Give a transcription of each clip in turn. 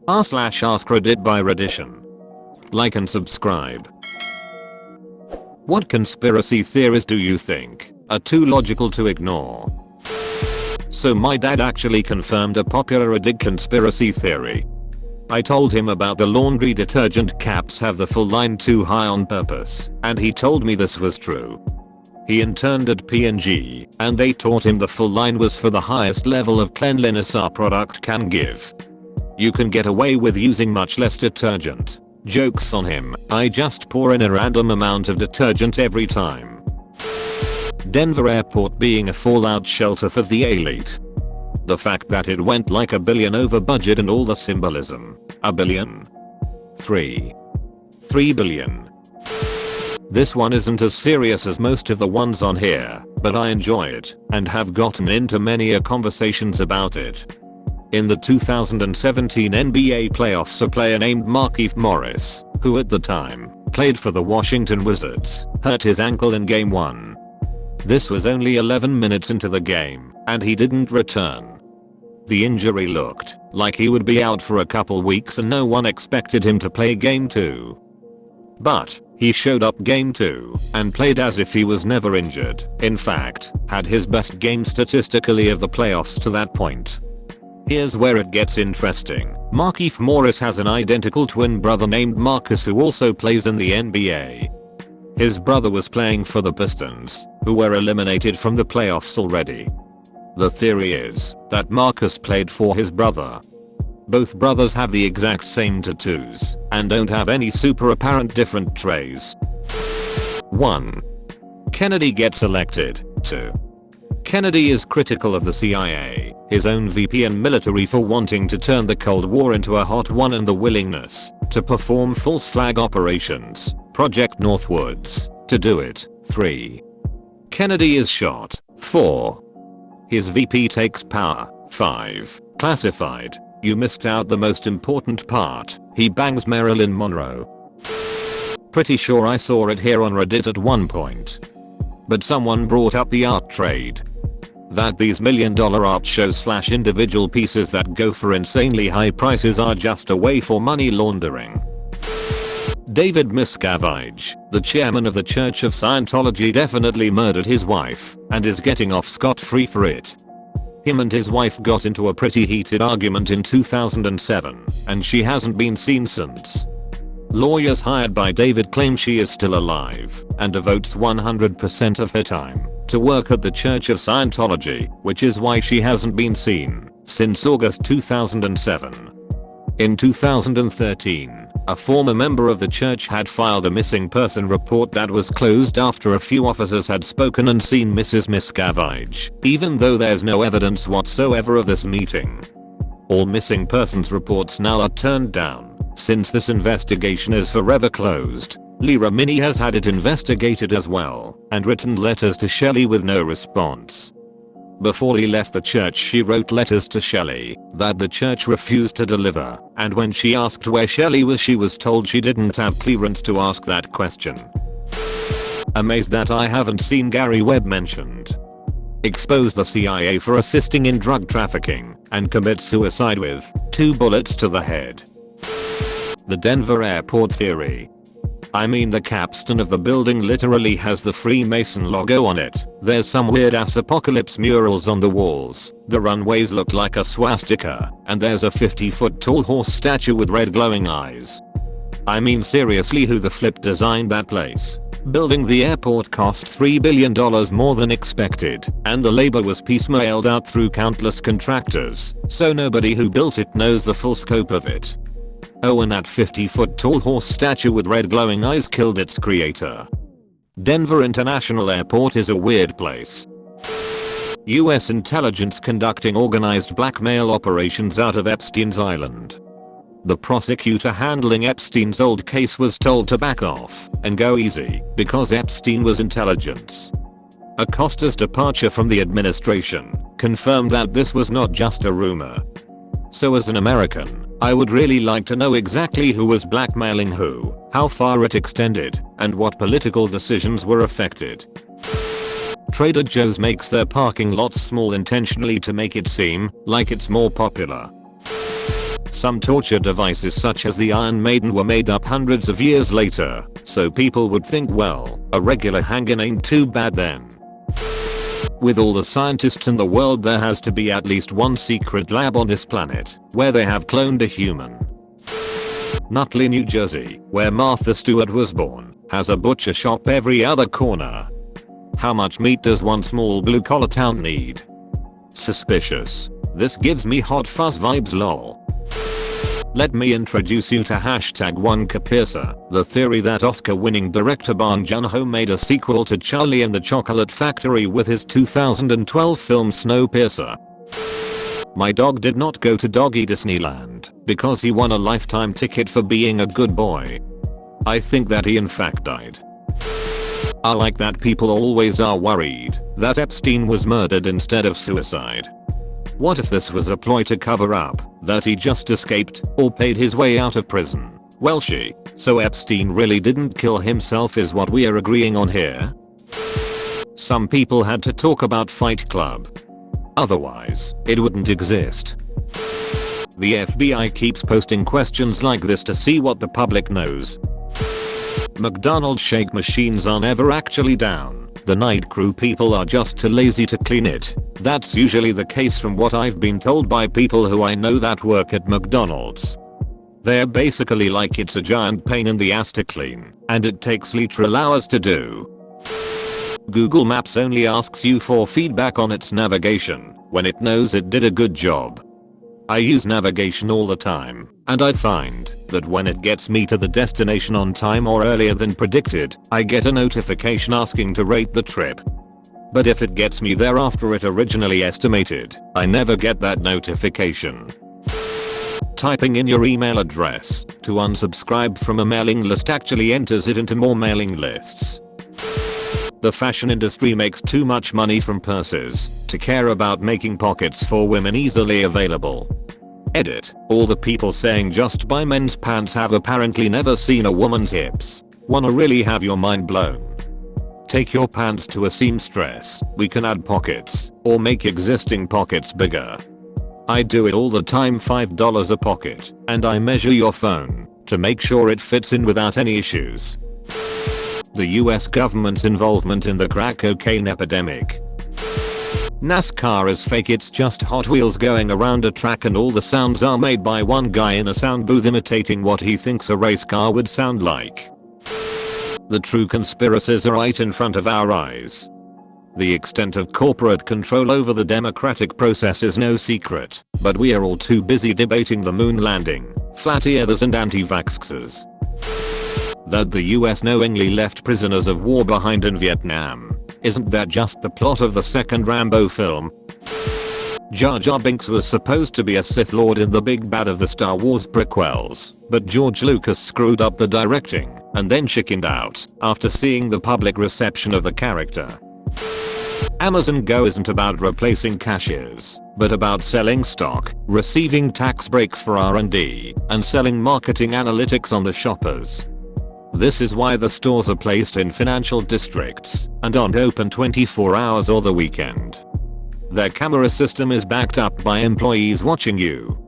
r/AskReddit by Reddition. Like and subscribe. What conspiracy theories do you think are too logical to ignore? So my dad actually confirmed a popular Reddit conspiracy theory. I told him about the laundry detergent caps have the full line too high on purpose, and he told me this was true. He interned at P&G, and they taught him the full line was for the highest level of cleanliness our product can give. You can get away with using much less detergent. Jokes on him, I just pour in a random amount of detergent every time. Denver Airport being a fallout shelter for the elite. The fact that it went like $1 billion over budget and all the symbolism. $1 billion? 3 billion. This one isn't as serious as most of the ones on here, but I enjoy it and have gotten into many conversations about it. In the 2017 NBA playoffs, a player named Markieff Morris, who at the time played for the Washington Wizards, hurt his ankle in game 1. This was only 11 minutes into the game, and he didn't return. The injury looked like he would be out for a couple weeks and no one expected him to play game 2. But he showed up game 2 and played as if he was never injured. In fact, had his best game statistically of the playoffs to that point. Here's where it gets interesting. Markieff Morris has an identical twin brother named Marcus who also plays in the NBA. His brother was playing for the Pistons, who were eliminated from the playoffs already. The theory is that Marcus played for his brother. Both brothers have the exact same tattoos and don't have any super apparent different traits. 1. Kennedy gets elected. 2. Kennedy is critical of the CIA, his own VP and military for wanting to turn the Cold War into a hot one and the willingness to perform false flag operations, Project Northwoods, to do it. 3. Kennedy is shot. 4. His VP takes power. 5. Classified. You missed out the most important part. He bangs Marilyn Monroe. Pretty sure I saw it here on Reddit at one point. But someone brought up the art trade. That these $1 million art shows / individual pieces that go for insanely high prices are just a way for money laundering. David Miscavige, the chairman of the Church of Scientology, definitely murdered his wife and is getting off scot-free for it. Him and his wife got into a pretty heated argument in 2007 and she hasn't been seen since. Lawyers hired by David claim she is still alive and devotes 100% of her time to work at the Church of Scientology, which is why she hasn't been seen since August 2007. In 2013, a former member of the church had filed a missing person report that was closed after a few officers had spoken and seen Mrs. Miscavige, even though there's no evidence whatsoever of this meeting. All missing persons reports now are turned down since this investigation is forever closed. Lyra Minnie has had it investigated as well and written letters to Shelley with no response. Before he left the church, she wrote letters to Shelley that the church refused to deliver, and when she asked where Shelley was, she was told she didn't have clearance to ask that question. Amazed that I haven't seen Gary Webb mentioned. Expose the CIA for assisting in drug trafficking and commit suicide with 2 bullets to the head. The Denver Airport theory. I mean, the capstone of the building literally has the Freemason logo on it. There's some weird ass apocalypse murals on the walls. The runways look like a swastika, and there's a 50-foot tall horse statue with red glowing eyes. I mean, seriously, who the flip designed that place? Building the airport cost $3 billion more than expected, and the labor was piecemealed out through countless contractors, so nobody who built it knows the full scope of it. Oh, and that 50-foot tall horse statue with red glowing eyes killed its creator. Denver International Airport is a weird place. US intelligence conducting organized blackmail operations out of Epstein's Island. The prosecutor handling Epstein's old case was told to back off and go easy because Epstein was intelligence. Acosta's departure from the administration confirmed that this was not just a rumor. So as an American, I would really like to know exactly who was blackmailing who, how far it extended, and what political decisions were affected. Trader Joe's makes their parking lots small intentionally to make it seem like it's more popular. Some torture devices such as the Iron Maiden were made up hundreds of years later, so people would think, well, a regular hanging ain't too bad then. With all the scientists in the world, there has to be at least one secret lab on this planet where they have cloned a human. Nutley, New Jersey, where Martha Stewart was born, has a butcher shop every other corner. How much meat does one small blue collar town need? Suspicious. This gives me hot fuzz vibes lol. Let me introduce you to #1Capirsa, the theory that Oscar-winning director Bong Joon-ho made a sequel to Charlie and the Chocolate Factory with his 2012 film Snowpiercer. My dog did not go to Doggy Disneyland because he won a lifetime ticket for being a good boy. I think that he in fact died. I like that people always are worried that Epstein was murdered instead of suicide. What if this was a ploy to cover up that he just escaped or paid his way out of prison? Well, so Epstein really didn't kill himself is what we are agreeing on here? Some people had to talk about Fight Club. Otherwise, it wouldn't exist. The FBI keeps posting questions like this to see what the public knows. McDonald's shake machines are never actually down. The night crew people are just too lazy to clean it. That's usually the case from what I've been told by people who I know that work at McDonald's. They're basically like, it's a giant pain in the ass to clean, and it takes literal hours to do. Google Maps only asks you for feedback on its navigation when it knows it did a good job. I use navigation all the time, and I find that when it gets me to the destination on time or earlier than predicted, I get a notification asking to rate the trip. But if it gets me there after it originally estimated, I never get that notification. Typing in your email address to unsubscribe from a mailing list actually enters it into more mailing lists. The fashion industry makes too much money from purses to care about making pockets for women easily available. Edit. All the people saying just buy men's pants have apparently never seen a woman's hips. Wanna really have your mind blown? Take your pants to a seamstress. We can add pockets or make existing pockets bigger. I do it all the time, $5 a pocket, and I measure your phone to make sure it fits in without any issues. The US government's involvement in the crack cocaine epidemic. NASCAR is fake, it's just Hot Wheels going around a track and all the sounds are made by one guy in a sound booth imitating what he thinks a race car would sound like. The true conspiracies are right in front of our eyes. The extent of corporate control over the democratic process is no secret, but we are all too busy debating the moon landing, flat earthers and anti-vaxxers. That the US knowingly left prisoners of war behind in Vietnam. Isn't that just the plot of the second Rambo film? Jar Jar Binks was supposed to be a Sith Lord in the big bad of the Star Wars prequels, but George Lucas screwed up the directing and then chickened out after seeing the public reception of the character. Amazon Go isn't about replacing cashiers, but about selling stock, receiving tax breaks for R&D, and selling marketing analytics on the shoppers. This is why the stores are placed in financial districts and aren't open 24 hours or the weekend. Their camera system is backed up by employees watching you.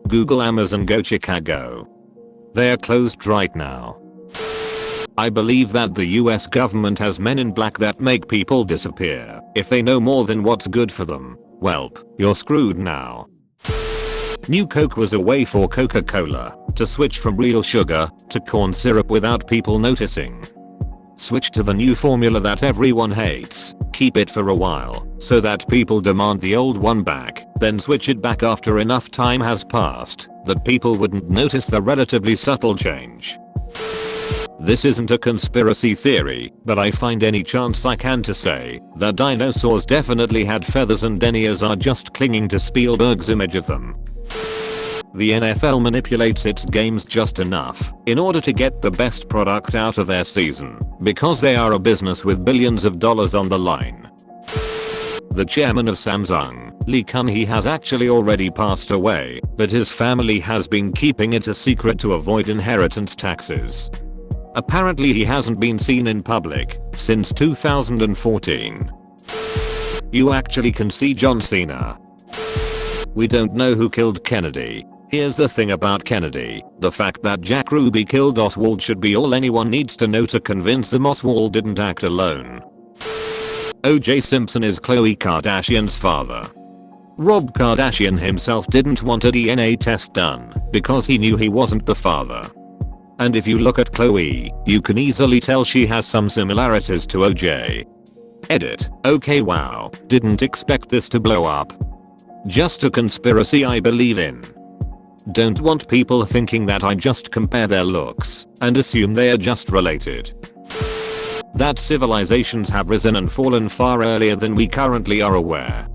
Google Amazon Go Chicago. They're closed right now. I believe that the US government has men in black that make people disappear if they know more than what's good for them. Welp, you're screwed now. New Coke was a way for Coca-Cola to switch from real sugar to corn syrup without people noticing. Switch to the new formula that everyone hates, keep it for a while so that people demand the old one back, then switch it back after enough time has passed that people wouldn't notice the relatively subtle change. This isn't a conspiracy theory, but I find any chance I can to say that dinosaurs definitely had feathers and deniers are just clinging to Spielberg's image of them. The NFL manipulates its games just enough in order to get the best product out of their season, because they are a business with billions of dollars on the line. The chairman of Samsung, Lee Kun-hee, has actually already passed away, but his family has been keeping it a secret to avoid inheritance taxes. Apparently he hasn't been seen in public since 2014. You actually can see John Cena. We don't know who killed Kennedy. Here's the thing about Kennedy, the fact that Jack Ruby killed Oswald should be all anyone needs to know to convince them Oswald didn't act alone. O.J. Simpson is Khloe Kardashian's father. Rob Kardashian himself didn't want a DNA test done because he knew he wasn't the father. And if you look at Khloe, you can easily tell she has some similarities to O.J. Edit. Okay, wow, didn't expect this to blow up. Just a conspiracy I believe in. Don't want people thinking that I just compare their looks and assume they are just related. That civilizations have risen and fallen far earlier than we currently are aware.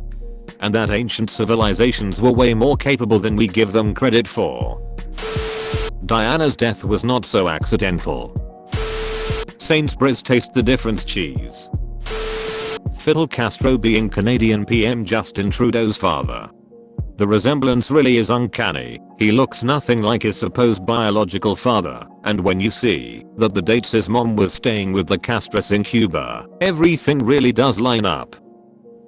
And that ancient civilizations were way more capable than we give them credit for. Diana's death was not so accidental. Sainsbury's taste the difference cheese. Fidel Castro being Canadian PM Justin Trudeau's father. The resemblance really is uncanny. He looks nothing like his supposed biological father, and when you see that the dates his mom was staying with the Castros in Cuba, everything really does line up.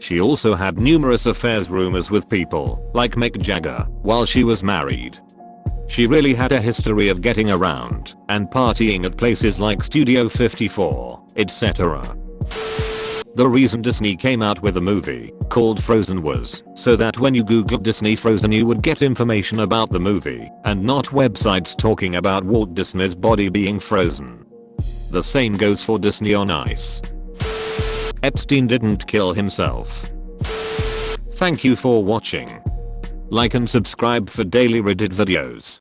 She also had numerous affairs rumors with people like Mick Jagger while she was married. She really had a history of getting around and partying at places like Studio 54, etc. The reason Disney came out with a movie called Frozen was so that when you googled Disney Frozen you would get information about the movie and not websites talking about Walt Disney's body being frozen. The same goes for Disney on Ice. Epstein didn't kill himself. Thank you for watching. Like and subscribe for daily Reddit videos.